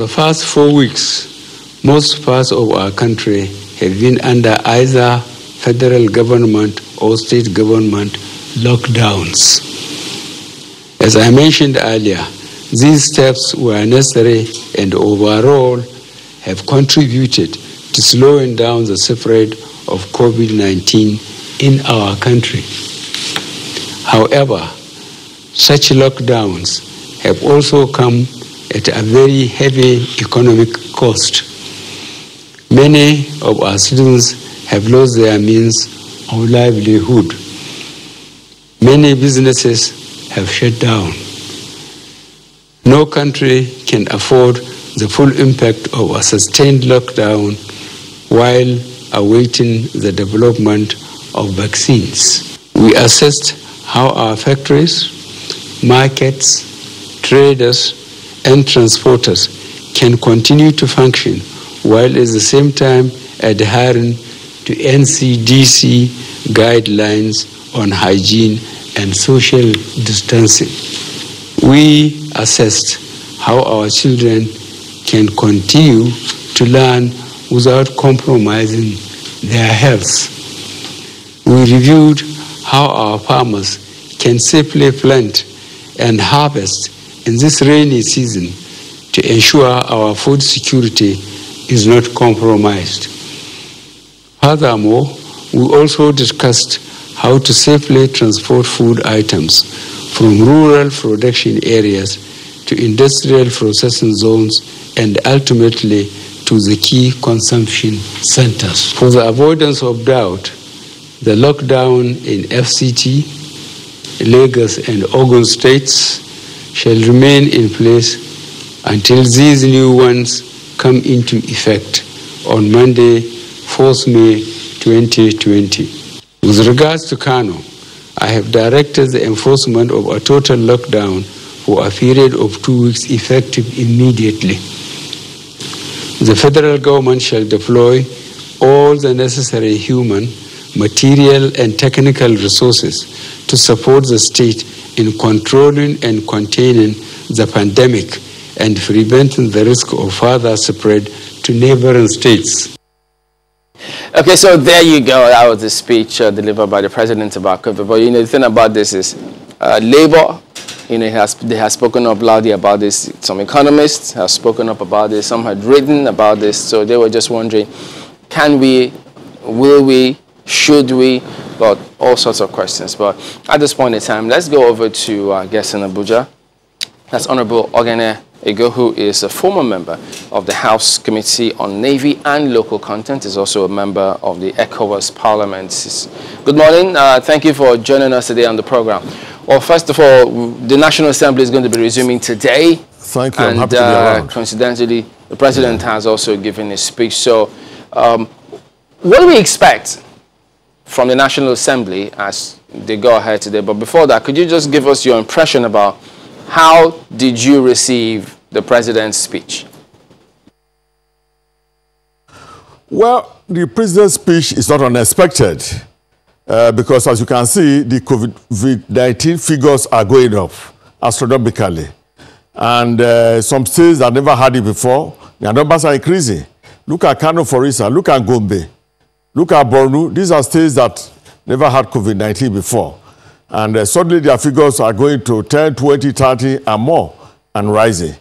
the past 4 weeks, most parts of our country have been under either federal government or state government lockdowns. As I mentioned earlier, these steps were necessary and overall have contributed to slowing down the spread of COVID-19 in our country. However, such lockdowns have also come at a very heavy economic cost. Many of our students have lost their means of livelihood. Many businesses have shut down. No country can afford the full impact of a sustained lockdown while awaiting the development of vaccines. We assessed how our factories, markets, traders, and transporters can continue to function while at the same time adhering to NCDC guidelines on hygiene and social distancing. We assessed how our children can continue to learn without compromising their health. We reviewed how our farmers can safely plant and harvest in this rainy season to ensure our food security is not compromised. Furthermore, we also discussed how to safely transport food items from rural production areas to industrial processing zones and ultimately to the key consumption centers. For the avoidance of doubt, the lockdown in FCT, Lagos and Ogun states shall remain in place until these new ones come into effect on Monday, 4th May 2020. With regards to Kano, I have directed the enforcement of a total lockdown for a period of 2 weeks effective immediately. The federal government shall deploy all the necessary human, material, and technical resources to support the state in controlling and containing the pandemic and preventing the risk of further spread to neighboring states. Okay, so there you go. That was the speech delivered by the president about COVID. But the thing about this is Labour, they have spoken up loudly about this. Some economists have spoken up about this. Some had written about this. So they were just wondering, can we, will we, should we? But all sorts of questions. But at this point in time, let's go over to our guest in Abuja. That's Honorable Ogene Ego, who is a former member of the House Committee on Navy and Local Content, is also a member of the ECOWAS Parliament. Good morning. Thank you for joining us today on the program. Well, first of all, the National Assembly is going to be resuming today. Thank you. I'm happy to be around. Coincidentally, the President has also given his speech. So what do we expect from the National Assembly as they go ahead today? But before that, could you just give us your impression about how did you receive the President's speech? Well, the President's speech is not unexpected because, as you can see, the COVID-19 figures are going up astronomically. And some states that never had it before, their numbers are increasing. Look at Kano, for instance. Look at Gombe. Look at Borno. These are states that never had COVID-19 before. And suddenly their figures are going to 10, 20, 30 and more and rising.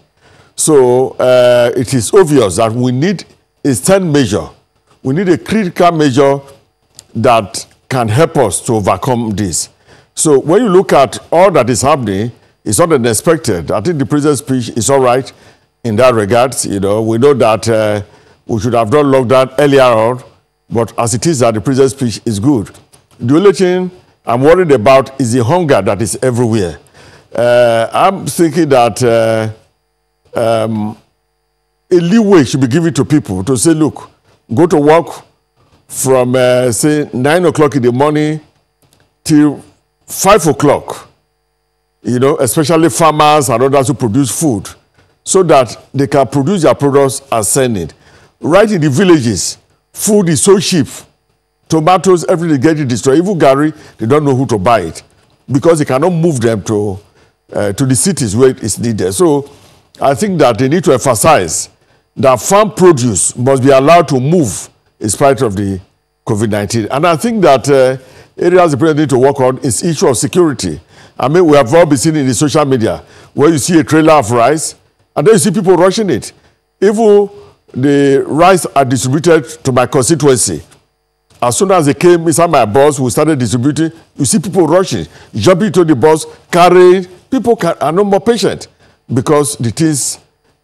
So it is obvious that we need a stern measure. We need a critical measure that can help us to overcome this. So when you look at all that is happening, it's not unexpected. I think the President's speech is all right in that regard. We know that we should have done lockdown earlier on, but as it is, that the President's speech is good. The only thing I'm worried about is the hunger that is everywhere. I'm thinking that a leeway should be given to people to say, look, go to work from, say, 9 o'clock in the morning till 5 o'clock, especially farmers and others who produce food, so that they can produce their products and send it. Right in the villages, food is so cheap. Tomatoes, everything getting destroyed. Even Gary, they don't know who to buy it because they cannot move them to the cities where it's needed. So I think that they need to emphasize that farm produce must be allowed to move in spite of the COVID-19. And I think that areas the president need to work on is issue of security. I mean, we have all been seeing in the social media where you see a trailer of rice and then you see people rushing it. Even the rice are distributed to my constituency. As soon as they came inside my bus, we started distributing. You see people rushing, jumping to the bus, carrying. People are no more patient because the things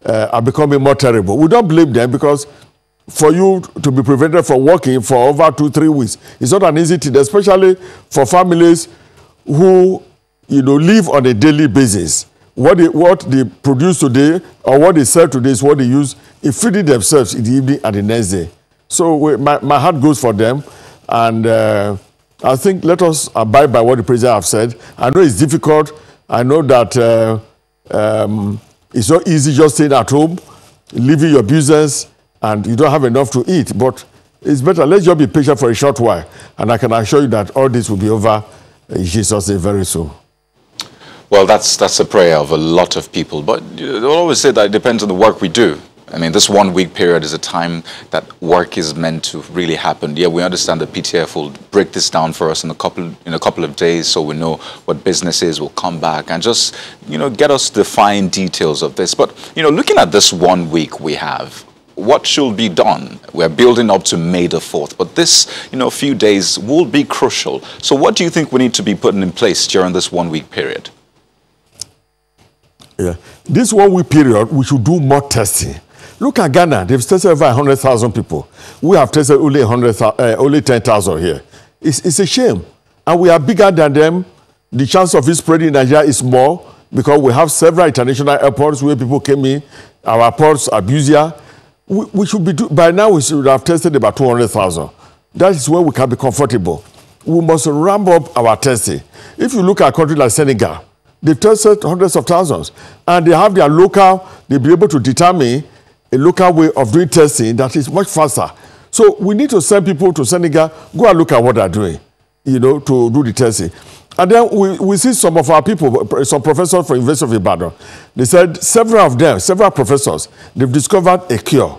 are becoming more terrible. We don't blame them because for you to be prevented from working for over 2-3 weeks, it's not an easy thing, especially for families who, live on a daily basis. What they produce today or what they sell today is what they use in feeding themselves in the evening and the next day. So my heart goes for them, and I think let us abide by what the president have said. I know it's difficult. I know that it's not easy just staying at home, leaving your business, and you don't have enough to eat. But it's better. Let's just be patient for a short while, and I can assure you that all this will be over in Jesus' name very soon. Well, that's a prayer of a lot of people. But they'll always say that it depends on the work we do. I mean, this 1 week period is a time that work is meant to really happen. Yeah, we understand that PTF will break this down for us in a couple of days, so we know what businesses will come back and just, get us the fine details of this. But, looking at this 1 week we have, what should be done? We're building up to May the 4th, but this, few days will be crucial. So what do you think we need to be putting in place during this 1 week period? Yeah, this 1 week period, we should do more testing. Look at Ghana. They've tested over 100,000 people. We have tested only 10,000 here. It's a shame. And we are bigger than them. The chance of it spreading in Nigeria is more because we have several international airports where people came in. Our ports are busier. We should be by now we should have tested about 200,000. That is where we can be comfortable. We must ramp up our testing. If you look at a country like Senegal, they've tested hundreds of thousands. And they have their local, they'll be able to determine a local way of doing testing that is much faster. So we need to send people to Senegal, go and look at what they're doing, to do the testing. And then we see some of our people, some professors from University of Ibadan, they said several professors, they've discovered a cure,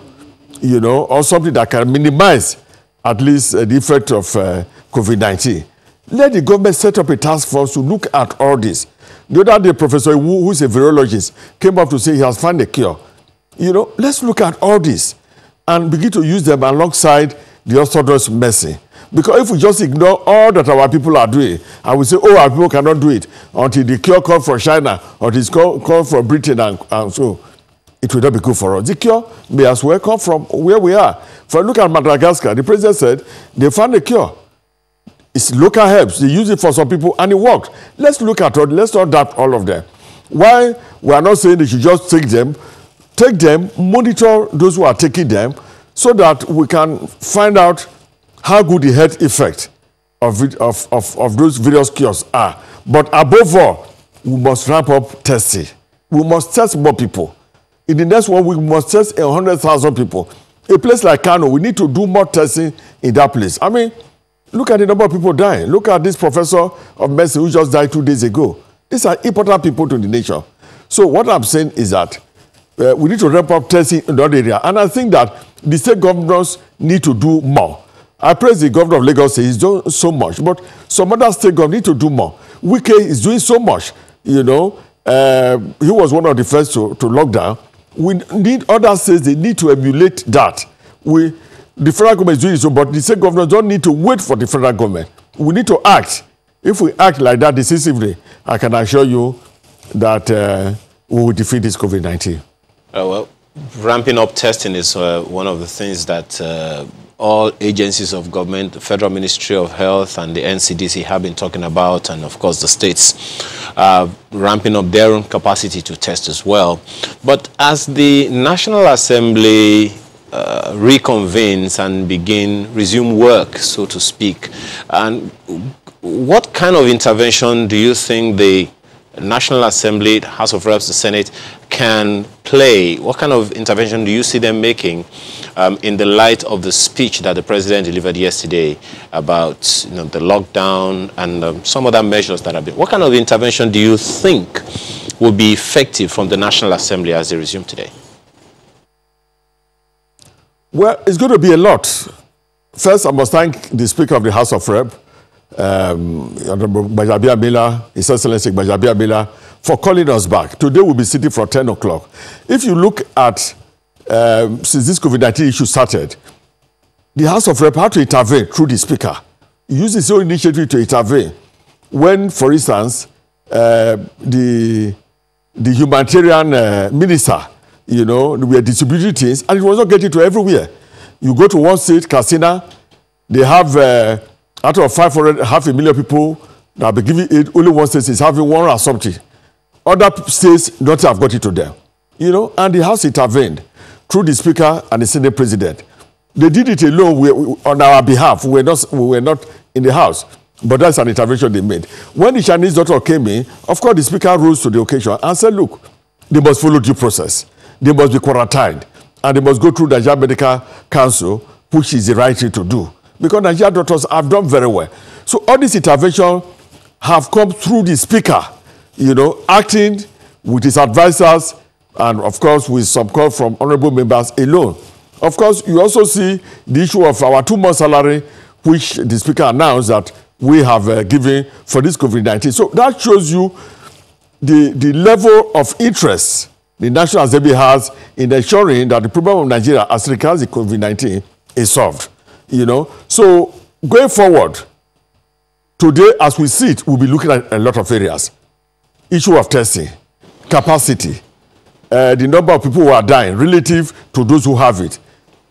or something that can minimize at least the effect of COVID-19. Let the government set up a task force to look at all this. The other day, Professor Wu, who is a virologist, came up to say he has found a cure. Let's look at all this and begin to use them alongside the orthodox medicine. Because if we just ignore all that our people are doing, and we say, our people cannot do it until the cure comes from China or it's come from Britain and so, it will not be good for us. The cure may as well come from where we are. For look at Madagascar, the president said they found a cure. It's local herbs. They use it for some people and it worked. Let's look at it. Let's not doubt all of them. Why we are not saying they should just take them, monitor those who are taking them so that we can find out how good the health effect of those various cures are. But above all, we must ramp up testing. We must test more people. In the next 1 week, we must test 100,000 people. A place like Kano, we need to do more testing in that place. I mean, look at the number of people dying. Look at this professor of medicine who just died 2 days ago. These are important people to the nation. So what I'm saying is that we need to ramp up testing in that area. And I think that the state governors need to do more. I praise the governor of Lagos, he's doing so much. But some other state governors need to do more. Wike is doing so much. He was one of the first to lock down. We need other states, they need to emulate that. The federal government is doing so, but the state governors don't need to wait for the federal government. We need to act. If we act like that decisively, I can assure you that we will defeat this COVID-19. Well, ramping up testing is one of the things that all agencies of government, the Federal Ministry of Health and the NCDC have been talking about, and of course the states ramping up their own capacity to test as well. But as the National Assembly reconvenes and resume work, so to speak, and what kind of intervention do you think the National Assembly, House of Reps, the Senate can play? What kind of intervention do you see them making in the light of the speech that the president delivered yesterday about the lockdown and some other measures that have been? What kind of intervention do you think will be effective from the National Assembly as they resume today? Well, it's going to be a lot. First, I must thank the Speaker of the House of Rep, Honorable Bajabia Miller, His Excellency Bajabia Miller, for calling us back. Today we'll be sitting for 10 o'clock. If you look at, since this COVID-19 issue started, the House of Rep had to intervene through the Speaker. He used his own initiative to intervene. When, for instance, the humanitarian minister, we were distributing things, and it was not getting to everywhere. You go to one state, Katsina, they have, out of 500,000 people that have been giving aid, only one state is having one or something. Other states don't have got it to them. And the House intervened through the Speaker and the Senate President. They did it alone on our behalf. We were not in the House. But that's an intervention they made. When the Chinese doctor came in, of course, the Speaker rose to the occasion and said, look, they must follow due process. They must be quarantined. And they must go through the Nigeria Medical Council, which is the right thing to do. Because Nigerian doctors have done very well. So all these interventions have come through the Speaker, acting with his advisors and, of course, with some call from honorable members alone. Of course, you also see the issue of our 2-month salary, which the Speaker announced that we have given for this COVID-19. So that shows you the level of interest the National Assembly has in ensuring that the problem of Nigeria as regards the COVID-19 is solved. So going forward, today as we sit, we'll be looking at a lot of areas. Issue of testing, capacity, the number of people who are dying relative to those who have it.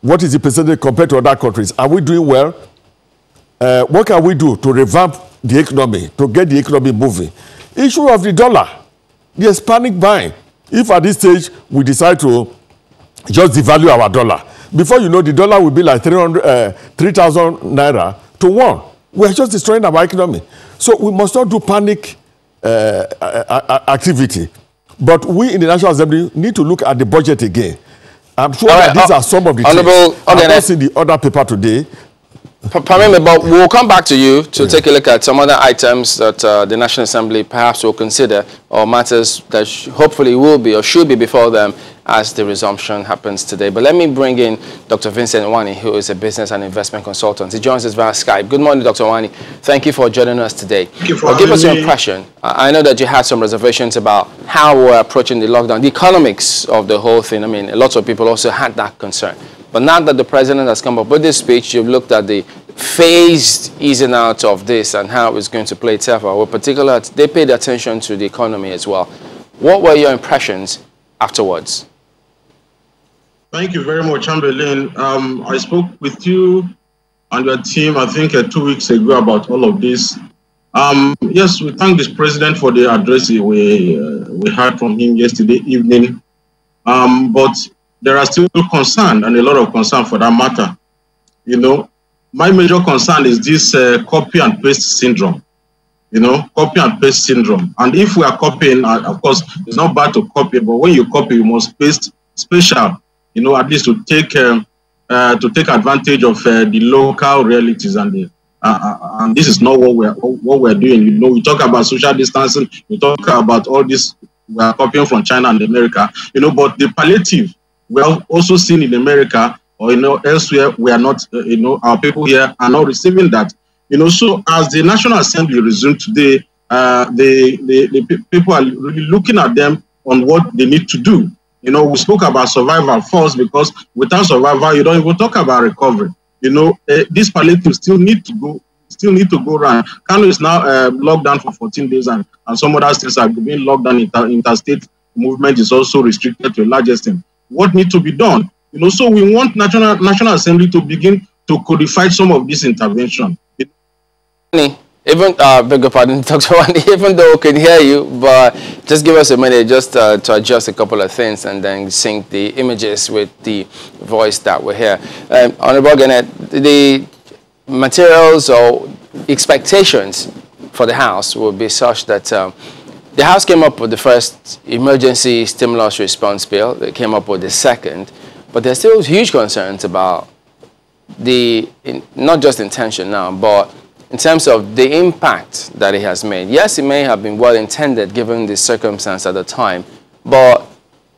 What is the percentage compared to other countries? Are we doing well? What can we do to revamp the economy, to get the economy moving? Issue of the dollar. There's panic buying. If at this stage we decide to just devalue our dollar, before you know, the dollar will be like 3,000 naira to 1. We're just destroying our economy. So we must not do panic activity. But we in the National Assembly need to look at the budget again. I'm sure that these are some of the things. I've not seen the other paper today. Permit me, but we'll come back to you to take a look at some other items that the National Assembly perhaps will consider, or matters that hopefully will be or should be before them as the resumption happens today. But let me bring in Dr. Vincent Wani, who is a business and investment consultant. He joins us via Skype. Good morning, Dr. Wani. Thank you for joining us today. Thank you for give us your me. impression. I know that you had some reservations about how we're approaching the lockdown, the economics of the whole thing. I mean, lots of people also had that concern. But now that the president has come up with this speech, you've looked at the phased easing out of this and how it's going to play itself out. With particular, they paid attention to the economy as well. What were your impressions afterwards? Thank you very much, Chamberlain. I spoke with you and your team, I think 2 weeks ago, about all of this. Yes, we thank this president for the address we heard from him yesterday evening. But there are still concern, and a lot of concern for that matter. My major concern is this copy and paste syndrome. Copy and paste syndrome. And if we are copying, of course, it's not bad to copy, but when you copy, you must paste special, at least to take advantage of the local realities and this is not what we're doing. We talk about social distancing, we talk about all this. We are copying from China and America, but the palliative we are also seen in America or elsewhere. We are not, our people here are not receiving that. So as the National Assembly resumed today, the people are really looking at them on what they need to do. We spoke about survival first, because without survival, you don't even talk about recovery. This palliative still need to go around. Kano is now locked down for 14 days, and some other states are being locked down. Interstate movement is also restricted to a large extent. What needs to be done? So we want National Assembly to begin to codify some of this intervention. Even, beg your pardon, Dr. Wani, even though we can hear you, but just give us a minute just to adjust a couple of things and then sync the images with the voice that we hear. Honorable Gannett, the materials or expectations for the House will be such that the House came up with the first emergency stimulus response bill. They came up with the second, but there's still huge concerns about not just intention now, but in terms of the impact that it has made. Yes, it may have been well-intended given the circumstance at the time, but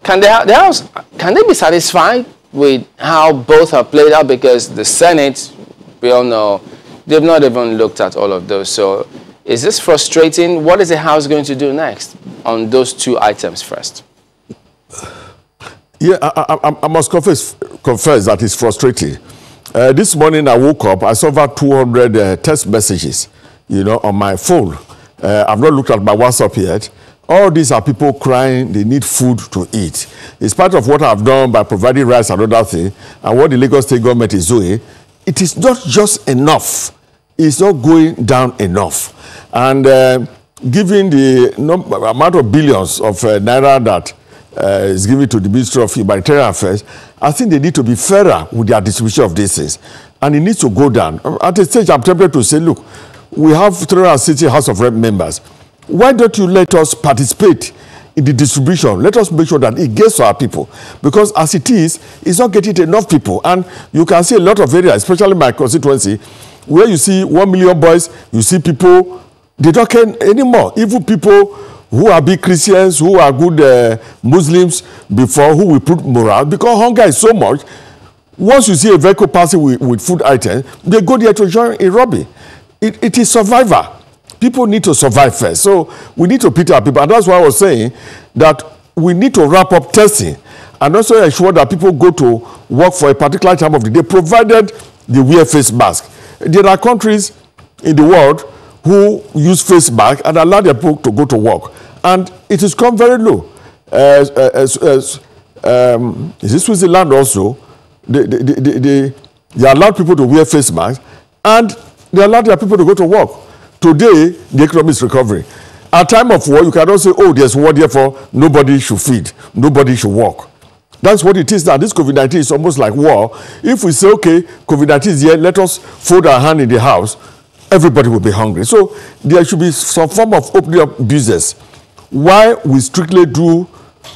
can they be satisfied with how both have played out? Because the Senate, we all know, they've not even looked at all of those. So is this frustrating? What is the House going to do next on those two items first? Yeah, I must confess that it's frustrating. This morning I woke up, I saw about 200 text messages, on my phone. I've not looked at my WhatsApp yet. All these are people crying, they need food to eat. It's part of what I've done by providing rice and other things, and what the Lagos State government is doing. It is not just enough. It's not going down enough. And given the amount of billions of naira that is given to the Ministry of Humanitarian Affairs, I think they need to be fairer with their distribution of these things. And it needs to go down. At a stage, I'm tempted to say, look, we have 360 House of Rep members. Why don't you let us participate in the distribution? Let us make sure that it gets to our people. Because as it is, it's not getting to enough people. And you can see a lot of areas, especially my constituency, where you see 1 million boys, you see people, they don't care anymore. Even people who are big Christians, who are good Muslims before, who will put morale, because hunger is so much. Once you see a vehicle passing with food items, they go there to join a robbery. It is survivor. People need to survive first. So we need to pity our people. And that's why I was saying that we need to wrap up testing and also ensure that people go to work for a particular time of the day, provided they wear face mask. There are countries in the world who use face mask and allow their people to go to work. And it has come very low. Is this Switzerland also? They allow people to wear face masks and they allow their people to go to work. Today, the economy is recovering. At time of war, you cannot say, oh, there's war, therefore nobody should feed, nobody should work. That's what it is now. This COVID-19 is almost like war. If we say, okay, COVID-19 is here, let us fold our hand in the house, everybody will be hungry. So there should be some form of opening up business. Why we strictly do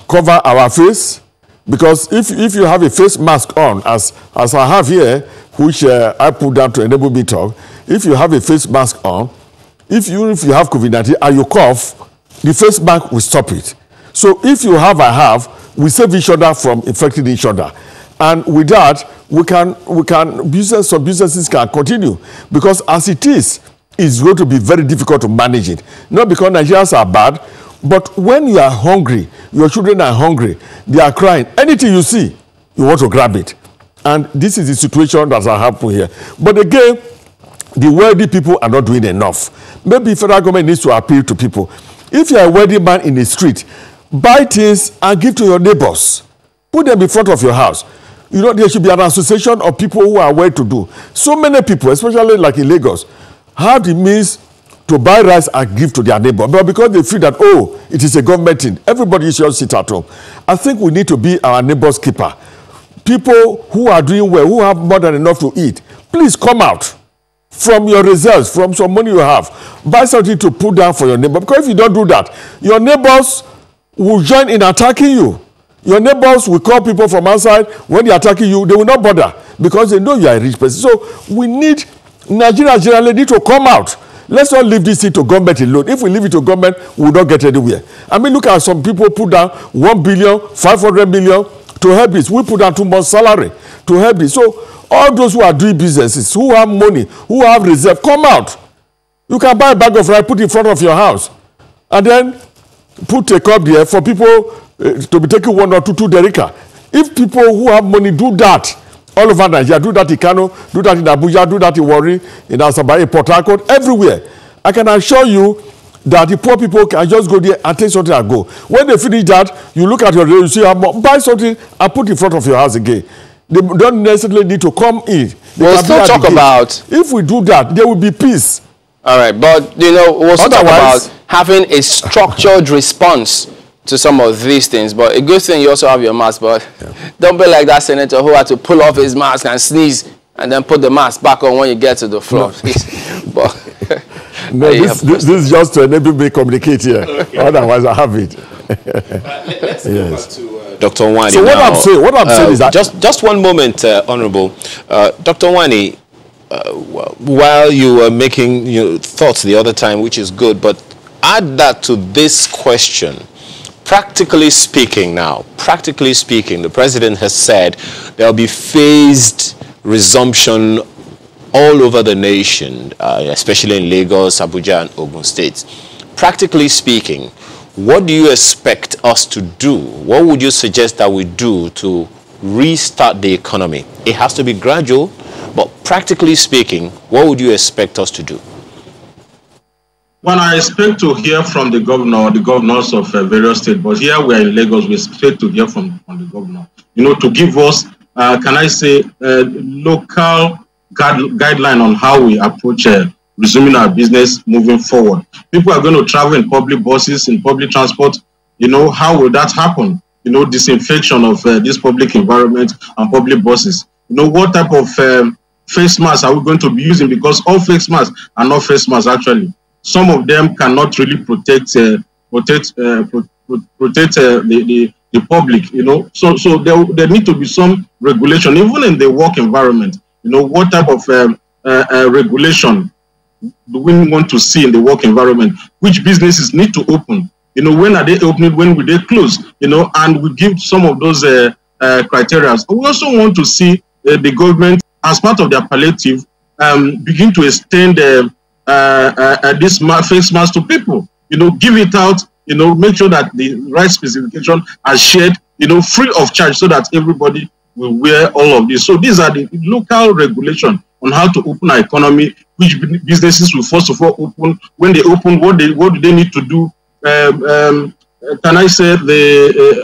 cover our face? Because if you have a face mask on, as I have here, which I put down to enable me talk, if you have a face mask on, if you have COVID-19 and you cough, the face mask will stop it. So if you have, I have, we save each other from infecting each other. And with that, some businesses can continue. Because as it is, it's going to be very difficult to manage it. Not because Nigerians are bad, but when you are hungry, your children are hungry, they are crying. Anything you see, you want to grab it. And this is the situation that has happened here. But again, the wealthy people are not doing enough. Maybe federal government needs to appeal to people. If you are a wealthy man in the street, buy things and give to your neighbors. Put them in front of your house. There should be an association of people who are well-to-do. So many people, especially like in Lagos, have the means to buy rice and give to their neighbor. But because they feel that, oh, it is a government thing, everybody should sit at home. I think we need to be our neighbor's keeper. People who are doing well, who have more than enough to eat, please come out from your reserves, from some money you have. Buy something to put down for your neighbor. Because if you don't do that, your neighbors will join in attacking you. Your neighbors will call people from outside. When they're attacking you, they will not bother because they know you are a rich person. So we need, Nigerians generally need to come out. Let's not leave this thing to government alone. If we leave it to government, we will not get anywhere. I mean, look at some people put down 1 billion, 500 million to help this. We put down 2 months' salary to help this. So all those who are doing businesses, who have money, who have reserve, come out. You can buy a bag of rice, put it in front of your house, and then put a cup there for people to be taking 1 or 2 derrica. If people who have money do that all over Nigeria, do that in Kano, do that in Abuja, do that in Warri, in Asaba, in Port Harcourt, everywhere, I can assure you that the poor people can just go there and take something and go. When they finish that, you look at your day, you see how much, buy something and put it in front of your house again. They don't necessarily need to come in. We'll still talk about... If we do that, there will be peace. All right, but, we'll still talk about having a structured response to some of these things. But a good thing, you also have your mask, but don't be like that senator who had to pull off his mask and sneeze and then put the mask back on when you get to the floor. No, this is just to enable me communicate here. Okay. Otherwise, I have it. Let's go back to Dr. Nwani. So what I'm saying is that just one moment, Honorable Dr. Nwani. while you were making thoughts the other time, which is good, but add that to this question. Practically speaking now, the president has said there will be phased resumption all over the nation, especially in Lagos, Abuja, and Ogun states. Practically speaking, what do you expect us to do? What would you suggest that we do to restart the economy? It has to be gradual, but practically speaking, what would you expect us to do? Well, I expect to hear from the governor or the governors of various states, but here we are in Lagos, we expect to hear from the governor, to give us, can I say, local guideline on how we approach resuming our business moving forward. People are going to travel in public buses, in public transport. How will that happen? Disinfection of this public environment and public buses. What type of face masks are we going to be using? Because all face masks are not face masks actually. Some of them cannot really protect the public. So there need to be some regulation, even in the work environment. What type of regulation do we want to see in the work environment? Which businesses need to open? When are they opening? When will they close? And we give some of those criteria. We also want to see the government, as part of their palliative, begin to extend this face mask to people. Give it out. Make sure that the right specification are shared. Free of charge, so that everybody will wear all of this. So these are the local regulation on how to open our economy. Which businesses will first of all open? When they open, what do they need to do? Can I say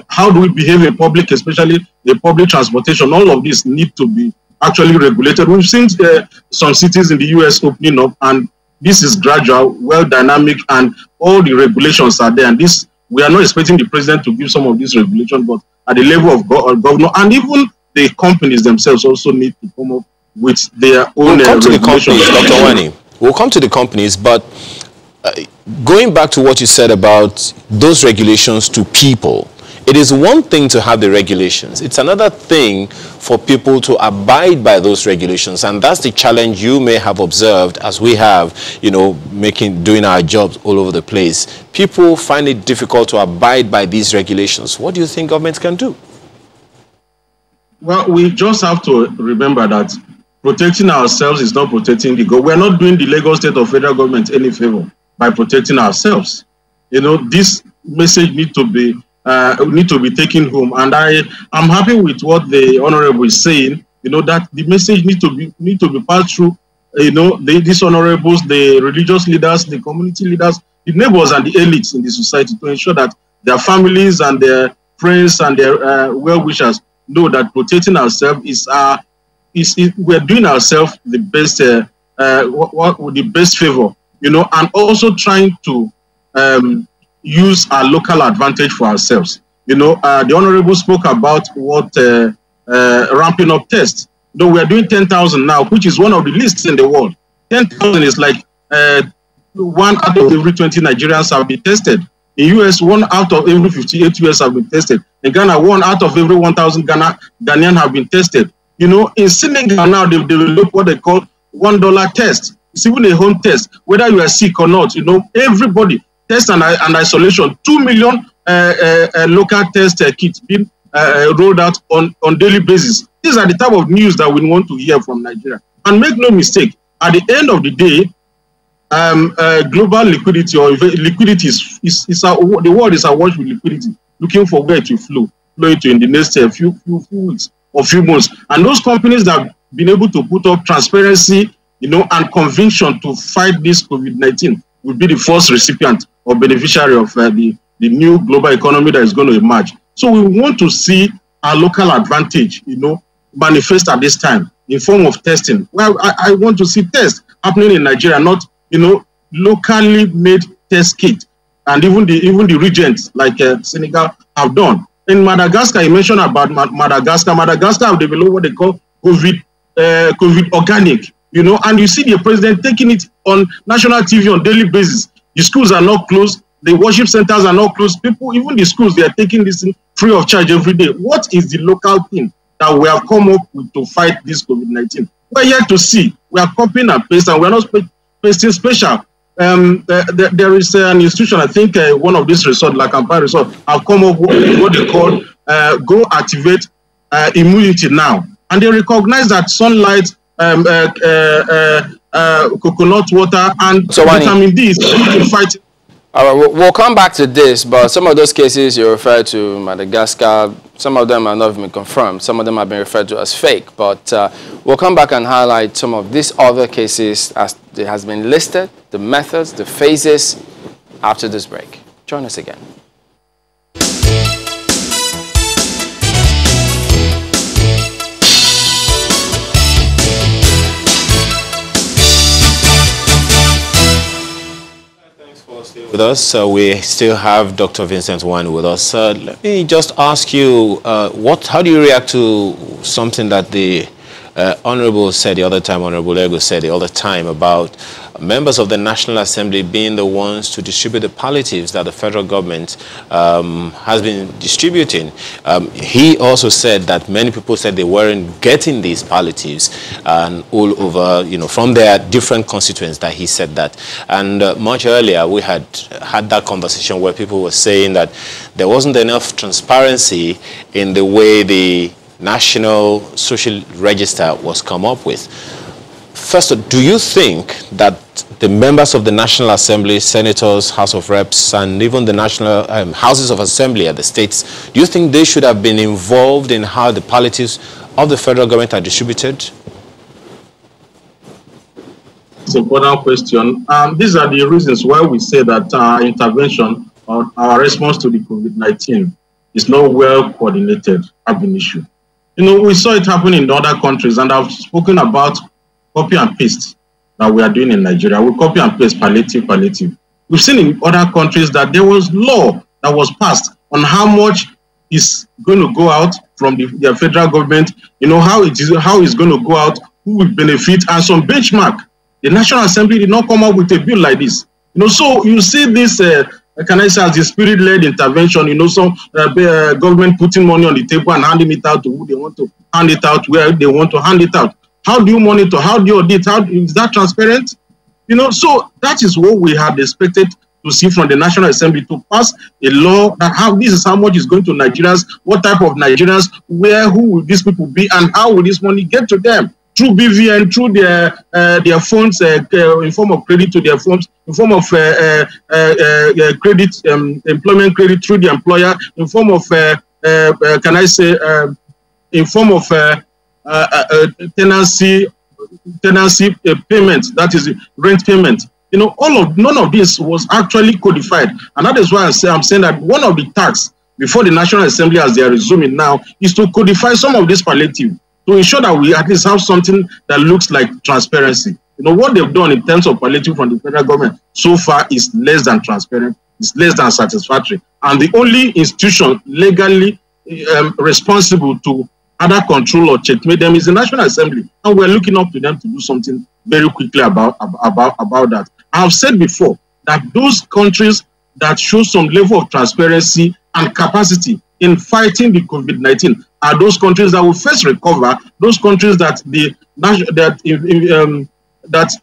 how do we behave in public, especially the public transportation? All of this need to be actually regulated. We've seen some cities in the US opening up, and this is gradual, well dynamic, and all the regulations are there. And this, we are not expecting the president to give some of these regulations, but at the level of governor, and even the companies themselves also need to come up with their own regulations. We'll come to the companies, Dr. Wani. We'll come to the companies, but going back to what you said about those regulations to people, it is one thing to have the regulations. It's another thing for people to abide by those regulations. And that's the challenge you may have observed as we have, doing our jobs all over the place. People find it difficult to abide by these regulations. What do you think government can do? Well, we just have to remember that protecting ourselves is not protecting the government. We're not doing the Lagos state or federal government any favor by protecting ourselves. This message need to be taken home, and I am happy with what the honorable is saying. That the message need to be passed through. These honorables, the religious leaders, the community leaders, the neighbors, and the elites in the society, to ensure that their families and their friends and their well-wishers know that protecting ourselves is we're doing ourselves the best the best favor. And also trying to use our local advantage for ourselves. The honorable spoke about what ramping up tests. We are doing 10,000 now, which is one of the least in the world. 10,000 is like 1 out of every 20 Nigerians have been tested. In US, 1 out of every 58 US have been tested. In Ghana, 1 out of every 1,000 Ghanaian have been tested. In Senegal now, they've developed what they call $1 test. It's even a home test, whether you are sick or not. Everybody test and isolation. 2 million local test kits being rolled out on daily basis. These are the type of news that we want to hear from Nigeria. And make no mistake, at the end of the day, global liquidity or liquidity the world is awash with liquidity, looking for where to flow into in the next few weeks or few months. And those companies that have been able to put up transparency, and conviction to fight this COVID-19 will be the first recipient or beneficiary of the new global economy that is going to emerge. So we want to see our local advantage, manifest at this time in form of testing. Well, I want to see tests happening in Nigeria, not locally made test kit, and even the regions like Senegal have done. In Madagascar, you mentioned about Madagascar. Madagascar have developed what they call COVID organic. And you see the president taking it on national TV on daily basis. The schools are not closed. The worship centers are not closed. People, even the schools, they are taking this free of charge every day. What is the local thing that we have come up with to fight this COVID-19? We're yet to see. We are copying and pasting, and we're not pasting special. There is an institution, I think one of these resorts, like Empire Resort, have come up with what they call go activate immunity now. And they recognize that sunlight, coconut water, and vitamin D is to fight. All right, we'll come back to this, but some of those cases you refer to Madagascar, some of them are not even confirmed. Some of them have been referred to as fake. But we'll come back and highlight some of these other cases as it has been listed, the methods, the phases, after this break. Join us again. With us, we still have Dr. Vincent Wine with us. Let me just ask you, how do you react to something that the Honorable said the other time, Honorable Ego said the other time about members of the National Assembly being the ones to distribute the palliatives that the federal government has been distributing? He also said that many people said they weren't getting these palliatives and all over, from their different constituents that he said that. And much earlier, we had that conversation where people were saying that there wasn't enough transparency in the way the National Social Register was come up with. First, do you think that the members of the National Assembly, senators, House of Reps, and even the national houses of assembly at the states, do you think they should have been involved in how the palliatives of the federal government are distributed? It's an important question. These are the reasons why we say that our intervention or our response to the COVID-19 is not well coordinated ab initio. We saw it happen in other countries, and I've spoken about copy and paste that we are doing in Nigeria. We copy and paste palliative. We've seen in other countries that there was law that was passed on how much is going to go out from the federal government, how it's going to go out, who will benefit, and some benchmark. The National Assembly did not come up with a bill like this. So you see this, can I say, as the spirit-led intervention, some government putting money on the table and handing it out to who they want to hand it out, where they want to hand it out. How do you monitor? How do you audit? Is that transparent? So that is what we had expected to see from the National Assembly, to pass a law that this is how much is going to Nigerians, what type of Nigerians, who will these people be, and how will this money get to them? Through BVN, through their phones, in form of credit to their phones, in form of credit, employment credit through the employer, in form of, can I say, in form of tenancy payment, that is rent payment. None of this was actually codified, and that is why I'm saying that one of the tasks before the National Assembly, as they are resuming now, is to codify some of this palliative, to ensure that we at least have something that looks like transparency. What they've done in terms of palliative from the federal government so far is less than transparent, it's less than satisfactory. And the only institution legally responsible to either control or checkmate them is the National Assembly. And we're looking up to them to do something very quickly about that. I have said before that those countries that show some level of transparency and capacity in fighting the COVID-19 are those countries that will first recover, those countries that the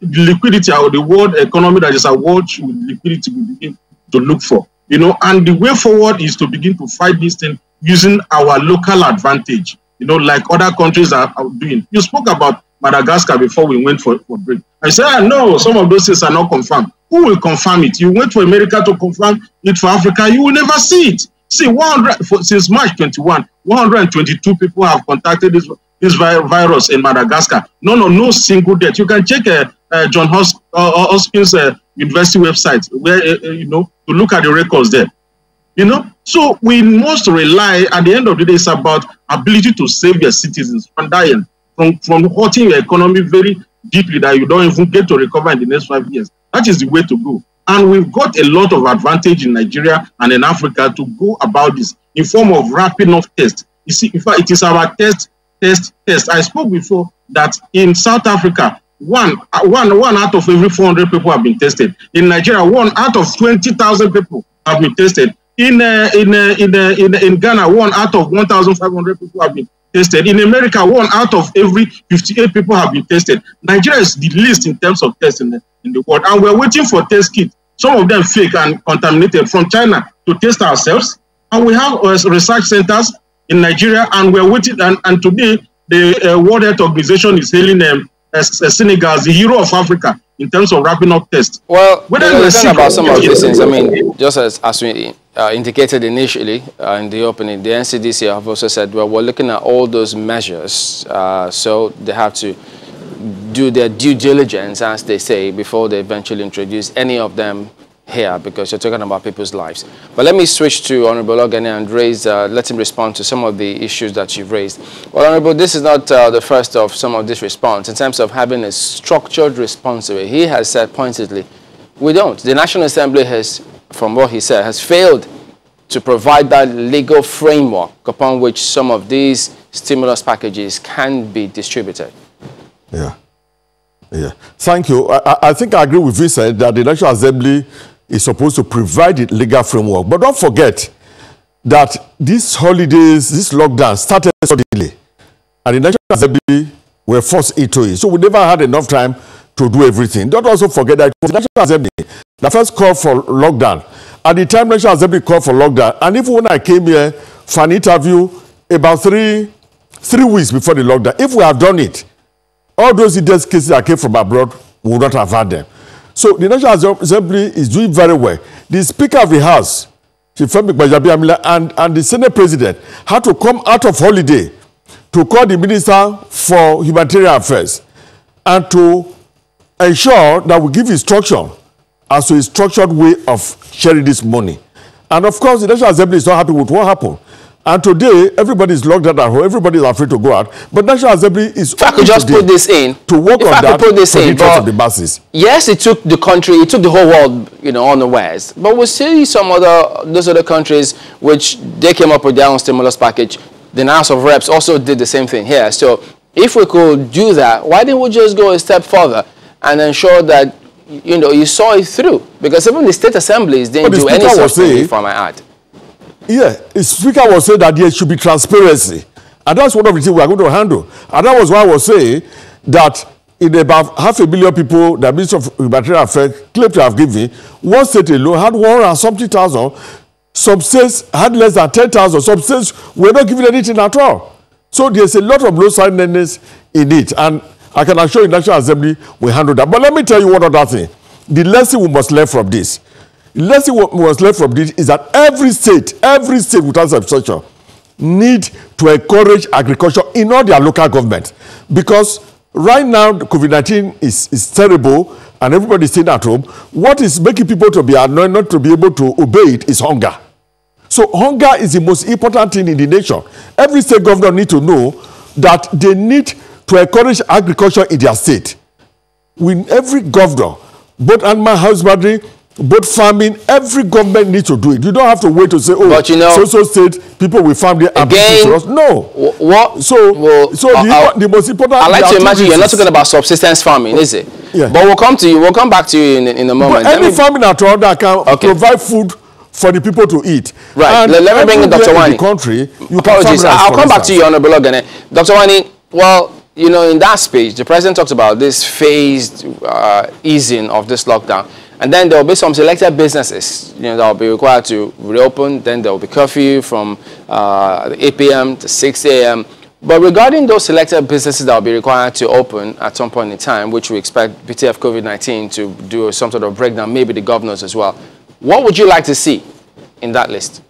liquidity or the world economy that is awash with liquidity will begin to look for. And the way forward is to begin to fight this thing using our local advantage, like other countries are doing. You spoke about Madagascar before we went for break. I said, no, some of those things are not confirmed. Who will confirm it? You wait for America to confirm it for Africa, you will never see it. See, since March 21, 122 people have contacted this virus in Madagascar. No single death. You can check John Hopkins University website where to look at the records there. So we must rely. At the end of the day, it's about ability to save your citizens from dying, from hurting your economy very deeply that you don't even get to recover in the next 5 years. That is the way to go. And we've got a lot of advantage in Nigeria and in Africa to go about this in form of rapid enough tests. You see, in fact, it is our test. I spoke before that in South Africa, one out of every 400 people have been tested. In Nigeria, 1 out of 20,000 people have been tested. In Ghana, 1 out of 1,500 people have been tested. In America, 1 out of every 58 people have been tested. Nigeria is the least in terms of tests in the world, and we're waiting for test kits. Some of them fake and contaminated from China to test ourselves. And we have research centers in Nigeria, and we're waiting. And today, the World Health Organization is hailing Senegal as the hero of Africa in terms of wrapping up tests. Well, we're talking about some of these things. I mean, just as we indicated initially in the opening, the NCDC have also said, well, we're looking at all those measures, so they have to do their due diligence, as they say, before they eventually introduce any of them here, because you're talking about people's lives. But let me switch to Honorable Ogene and let him respond to some of the issues that you've raised. Well, Honorable, this is not the first of some of this response in terms of having a structured response to it. He has said pointedly, we don't. The National Assembly has, from what he said, has failed to provide that legal framework upon which some of these stimulus packages can be distributed. Yeah. Yeah. Thank you. I think I agree with Vincent that the National Assembly is supposed to provide the legal framework. But don't forget that these holidays, this lockdown started suddenly. And the National Assembly were forced into it. So we never had enough time to do everything. Don't also forget that it was the National Assembly that first called for lockdown. At the time, National Assembly called for lockdown. And even when I came here for an interview about three weeks before the lockdown, if we have done it, all those death cases that came from abroad, we would not have had them. So the National Assembly is doing very well. The Speaker of the House, and the Senate President had to come out of holiday to call the Minister for Humanitarian Affairs and to ensure that we give instruction as to a structured way of sharing this money. And of course, the National Assembly is not happy with what happened. And today, everybody is locked out at home. Everybody is afraid to go out. But National Assembly is if I could just put this in to work on that put this in, of the masses. Yes, it took the country, it took the whole world, unawares. But we see those other countries which they came up with their own stimulus package. The House of Reps also did the same thing here. So if we could do that, why didn't we just go a step further and ensure that you saw it through? Because even the state assemblies didn't do any such thing, if I might add. Yeah, the Speaker was saying that there should be transparency. And that's one of the things we are going to handle. And that was why I was saying that in about 500 million people that Minister of Humanitarian Affairs claimed to have given, one state alone had 170,000. Some states had less than 10,000. Some states were not giving anything at all. So there's a lot of low-sidedness in it. And I can assure you the National Assembly will handle that. But let me tell you one other thing. The lesson we must learn from this. The lesson we must learn from this is that every state without exception, need to encourage agriculture in all their local governments. Because right now, COVID-19 is terrible and everybody is staying at home. What is making people to be annoyed, not to be able to obey it, is hunger. So hunger is the most important thing in the nation. Every state governor needs to know that they need to encourage agriculture in their state. With every governor, both animal husbandry, both farming, every government needs to do it. You don't have to wait to say, oh, so state people will farm there and bring to us. No. What? The most important. I like to imagine you're not talking about subsistence farming, is it? Yeah. But we'll come to you. We'll come back to you in a moment. But any farming at all that can provide food for the people to eat. Right. Let me bring in Dr. Wani. In the country, apologies. I'll come back to you, Honorable Ogene. Dr. Wani, well, in that speech, the president talked about this phased easing of this lockdown. And then there will be some selected businesses, that will be required to reopen. Then there will be curfew from 8 p.m. to 6 a.m. But regarding those selected businesses that will be required to open at some point in time, which we expect PTF COVID-19 to do some sort of breakdown, maybe the governors as well, what would you like to see in that list?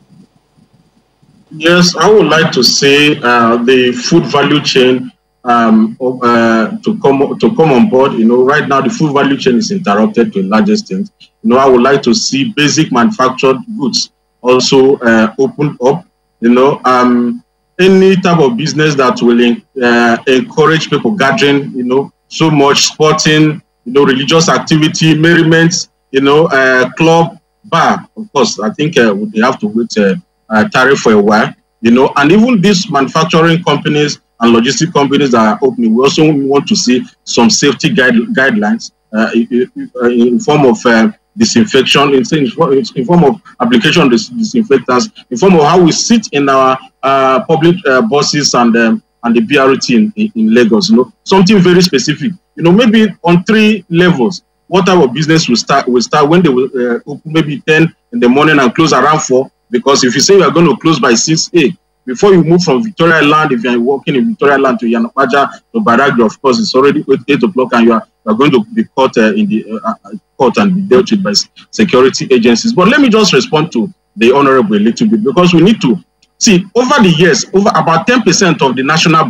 Yes, I would like to see the food value chain to come on board. Right now the food value chain is interrupted to a large extent. I would like to see basic manufactured goods also opened up. Any type of business that will encourage people gathering. So much sporting, religious activity, merriment, club, bar. Of course, I think they have to wait tariff for a while. And even these manufacturing companies and logistic companies that are opening, we also want to see some safety guidelines in form of disinfection, in form of application of disinfectants, in form of how we sit in our public buses and and the BRT in Lagos. Something very specific. Maybe on 3 levels. What type of business will start when they will open maybe 10 in the morning and close around 4. Because if you say you are going to close by 6, before you move from Victoria Land, if you are working in Victoria Land to Yanapaja to Badagry, of course, it's already 8 o'clock and you are going to be caught in the court and be dealt with by security agencies. But let me just respond to the Honorable a little bit, because we need to see over the years, over about 10% of the national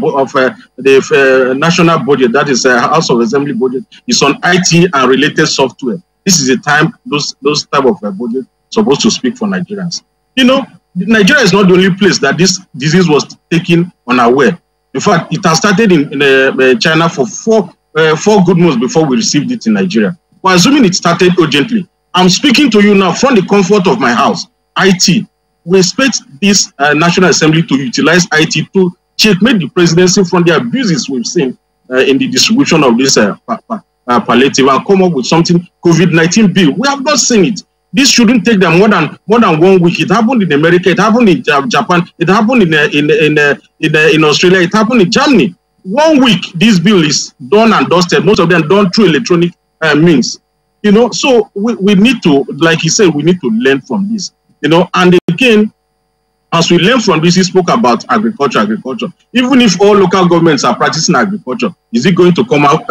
national budget, that is House of Assembly budget, is on IT and related software. This is the time those type of budget supposed to speak for Nigerians. Nigeria is not the only place that this disease was taken unaware. In fact, it has started in China for 4 good months before we received it in Nigeria. But assuming it started urgently, I'm speaking to you now from the comfort of my house. IT. We expect this National Assembly to utilize IT to checkmate the presidency from the abuses we've seen in the distribution of this palliative and come up with something COVID-19 bill. We have not seen it. This shouldn't take them more than 1 week. It happened in America. It happened in Japan. It happened in Australia. It happened in Germany. 1 week, this bill is done and dusted. Most of them done through electronic means. So we need to, like he said, we need to learn from this. And again, as we learn from this, he spoke about agriculture. Even if all local governments are practicing agriculture, is it going to come out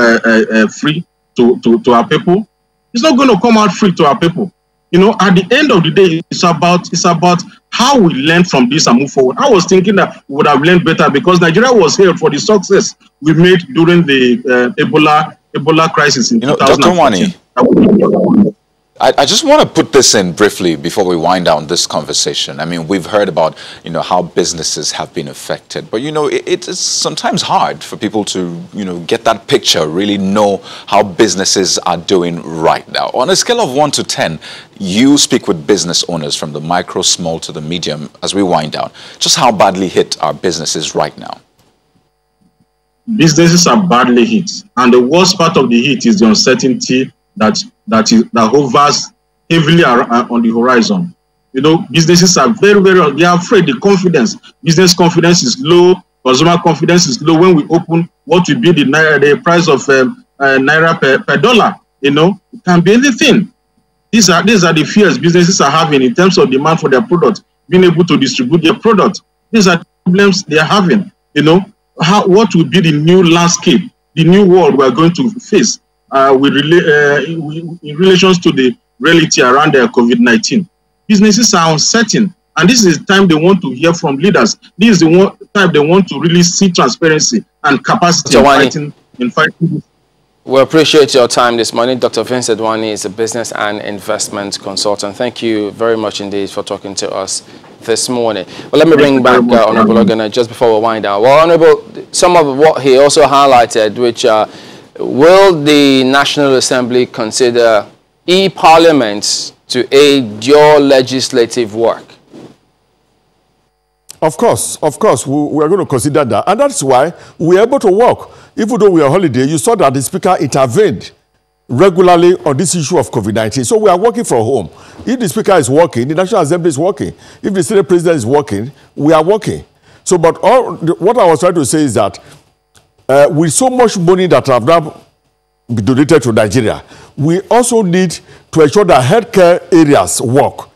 free to our people? It's not going to come out free to our people. At the end of the day, it's about how we learn from this and move forward. I was thinking that we would have learned better because Nigeria was hailed for the success we made during the Ebola crisis in 2014. Dr. Wani, I just want to put this in briefly before we wind down this conversation. I mean, we've heard about, how businesses have been affected. But, it's sometimes hard for people to, get that picture, really know how businesses are doing right now. On a scale of 1 to 10, you speak with business owners from the micro, small to the medium as we wind down. Just how badly hit are businesses right now? Businesses are badly hit. And the worst part of the hit is the uncertainty that hovers heavily on the horizon. Businesses are very, very, they are afraid. Business confidence is low, consumer confidence is low. When we open, what will be the price of naira per dollar? It can be anything. These are the fears businesses are having in terms of demand for their product, being able to distribute their product. These are the problems they are having. What will be the new landscape, the new world we are going to face? In relations to the reality around COVID-19. Businesses are uncertain, and this is the time they want to hear from leaders. This is the time they want to really see transparency and capacity in fighting. We appreciate your time this morning. Dr. Vincent Wani is a business and investment consultant. Thank you very much indeed for talking to us this morning. Well, let me bring back Honorable Ogana just before we wind down. Well, Honorable, some of what he also highlighted, which will the National Assembly consider e-parliaments to aid your legislative work? Of course, we are going to consider that. And that's why we are able to work. Even though we are on holiday, you saw that the Speaker intervened regularly on this issue of COVID-19. So we are working from home. If the Speaker is working, the National Assembly is working. If the Senate President is working, we are working. So, but what I was trying to say is that with so much money that have now been donated to Nigeria, we also need to ensure that healthcare areas work.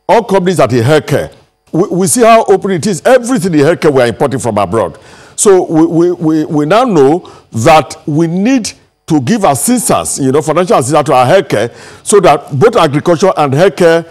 All companies that in healthcare, we see how open it is. Everything in healthcare we are importing from abroad. So we now know that we need to give assistance, financial assistance to our healthcare, so that both agriculture and healthcare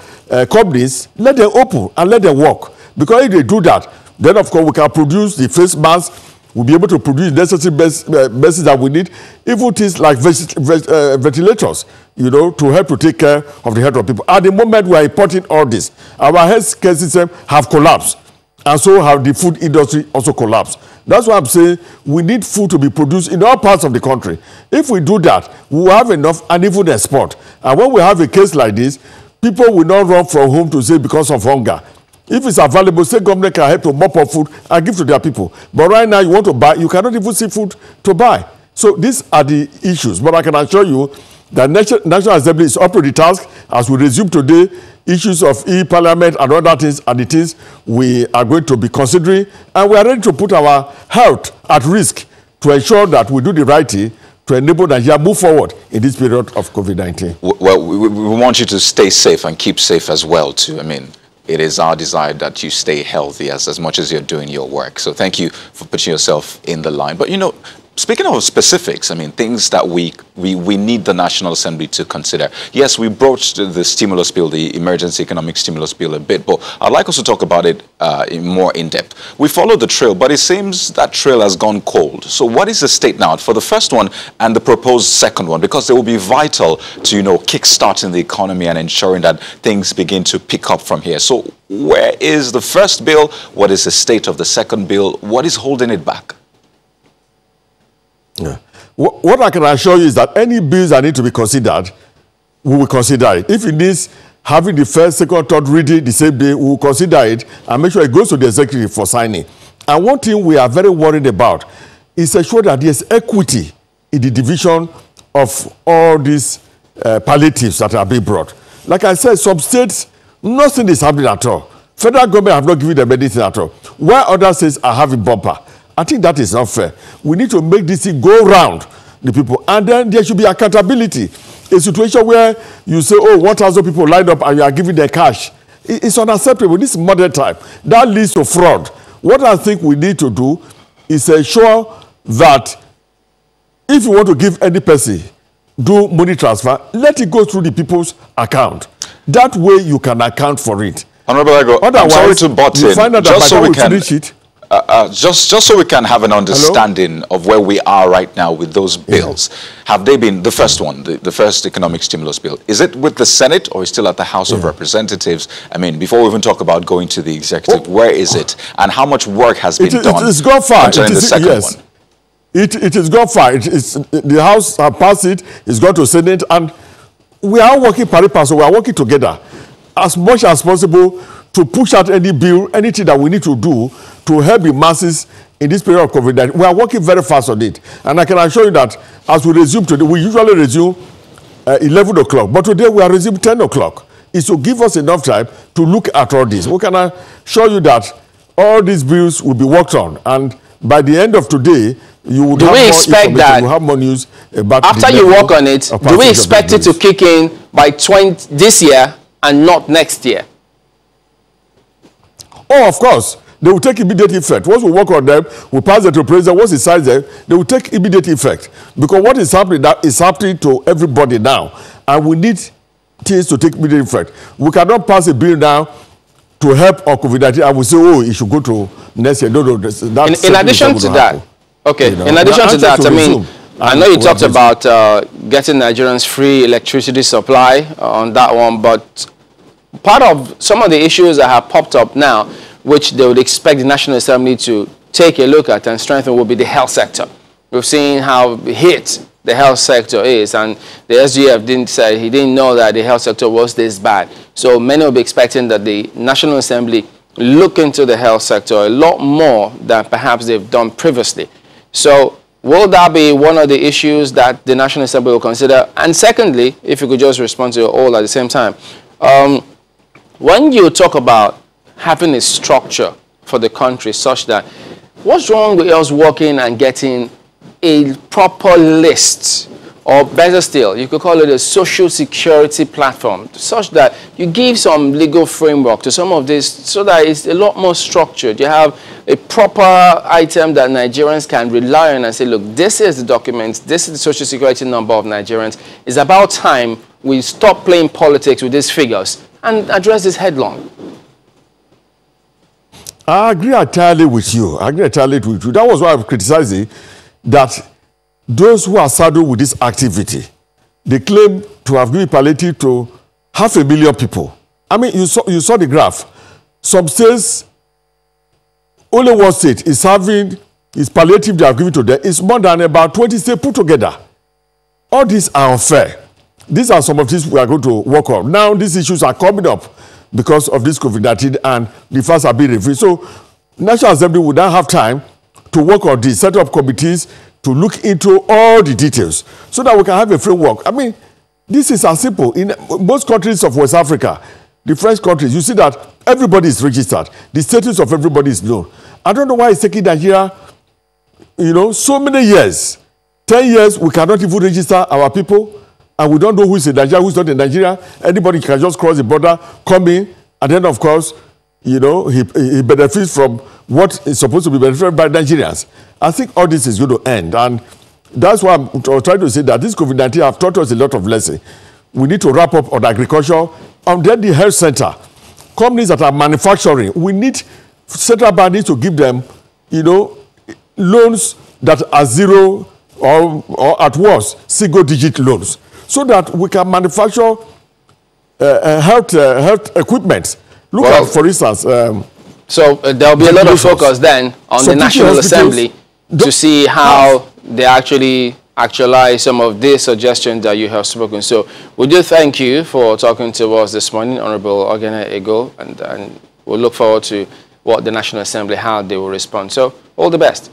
companies, let them open and let them work. Because if they do that, then of course we can produce the face masks. We'll be able to produce necessary medicines that we need, even things like ventilators, to help to take care of the health of people. At the moment, we are importing all this. Our healthcare system have collapsed, and so have the food industry also collapsed. That's why I'm saying we need food to be produced in all parts of the country. If we do that, we will have enough and even export. And when we have a case like this, people will not run from home to say because of hunger. If it's available, state government can help to mop up food and give to their people. But right now, you want to buy, you cannot even see food to buy. So these are the issues. But I can assure you The National Assembly is up to the task as we resume today. Issues of e-parliament and other things are the things we are going to be considering, and we are ready to put our health at risk to ensure that we do the right thing to enable Nigeria move forward in this period of COVID-19. Well, we want you to stay safe and keep safe as well, too. I mean, it is our desire that you stay healthy as much as you're doing your work. So thank you for putting yourself in the line. But, you know, speaking of specifics, I mean, things that we need the National Assembly to consider. Yes, we broached the stimulus bill, the emergency economic stimulus bill a bit, but I'd like us to talk about it more in depth. We followed the trail, but it seems that trail has gone cold. So what is the state now for the first one and the proposed second one? Because they will be vital to, you know, kickstarting the economy and ensuring that things begin to pick up from here. So where is the first bill? What is the state of the second bill? What is holding it back? Yeah. What I can assure you is that any bills that need to be considered, we will consider it. If it needs having the first, second, third reading the same day, we will consider it and make sure it goes to the executive for signing. And one thing we are very worried about is ensure that there is equity in the division of all these palliatives that are being brought. Like I said, some states, nothing is happening at all. Federal government have not given them anything at all. While other states are having bumper. I think that is not fair. We need to make this thing go round the people. And then there should be accountability. A situation where you say, oh, 1,000 people lined up and you are giving them cash. It's unacceptable. This is modern time. That leads to fraud. What I think we need to do is ensure that if you want to give any person, do money transfer, let it go through the people's account. That way you can account for it. Honorable Ego, I'm sorry to butt in. Find out just that so we can finish it. Just so we can have an understanding of where we are right now with those bills. Have they been, the first one, the first economic stimulus bill, is it with the Senate or is it still at the House of Representatives? I mean, before we even talk about going to the executive, where is it? And how much work has been done? It's gone far. Concerning the second one? It is gone far. The House has passed it, it's gone to Senate, and we are working pari passu, we are working together as much as possible to push out any bill, anything that we need to do to help the masses in this period of COVID-19. We are working very fast on it. And I can assure you that as we resume today, we usually resume 11 o'clock. But today we are resuming 10 o'clock. It's to give us enough time to look at all this. We can assure you that all these bills will be worked on. And by the end of today, you will have more information, you will have more news about after you work on it, do we expect it to kick in by this year and not next year? Oh, of course. They will take immediate effect. Once we work on them, we pass it to the president. Once he signs them, they will take immediate effect. Because what is happening, that is happening to everybody now. And we need things to take immediate effect. We cannot pass a bill now to help on COVID-19 and we say, oh, it should go to next year. No, that's in addition to that, okay, you know? In addition to that, I mean, I know you talked about getting Nigerians free electricity supply on that one, but part of some of the issues that have popped up now, which they would expect the National Assembly to take a look at and strengthen, will be the health sector. We've seen how hit the health sector is, and the SGF didn't know that the health sector was this bad. So many will be expecting that the National Assembly look into the health sector a lot more than perhaps they've done previously. So will that be one of the issues that the National Assembly will consider? And secondly, if you could just respond to it all at the same time. When you talk about having a structure for the country such that, what's wrong with us working and getting a proper list, or better still, you could call it a social security platform, such that you give some legal framework to some of this so that it's a lot more structured. You have a proper item that Nigerians can rely on and say, look, this is the document, this is the social security number of Nigerians. It's about time we stop playing politics with these figures and address this headlong. I agree entirely with you. That was why I'm criticizing that those who are saddled with this activity, they claim to have given palliative to 500,000 people. I mean, you saw the graph. Some states, only one state is having, is palliative they have given to them, is more than about 20 states put together. All these are unfair. These are some of these we are going to work on. Now, these issues are coming up because of this COVID-19 and the funds are being reviewed. So, National Assembly would now have time to work on this, set up committees to look into all the details so that we can have a framework. I mean, This is as simple. In most countries of West Africa, the French countries, you see that everybody is registered. The status of everybody is known. I don't know why it's taking Nigeria, so many years. 10 years, we cannot even register our people, and we don't know who is in Nigeria, who's not in Nigeria. Anybody can just cross the border, come in, and then, of course, he benefits from what is supposed to be benefited by Nigerians. I think all this is going to end, and that's why I'm trying to say that this COVID-19 have taught us a lot of lessons. We need to wrap up on agriculture, and then the health center. Companies that are manufacturing, we need central bank needs to give them, loans that are zero or at worst single-digit loans, so that we can manufacture health equipment. Look at, for instance. So there'll be a lot of focus then on the National Assembly to see how they actualize some of these suggestions that you have spoken. So we do thank you for talking to us this morning, Honorable Ogene Ego, and we'll look forward to what the National Assembly, how they will respond. So all the best.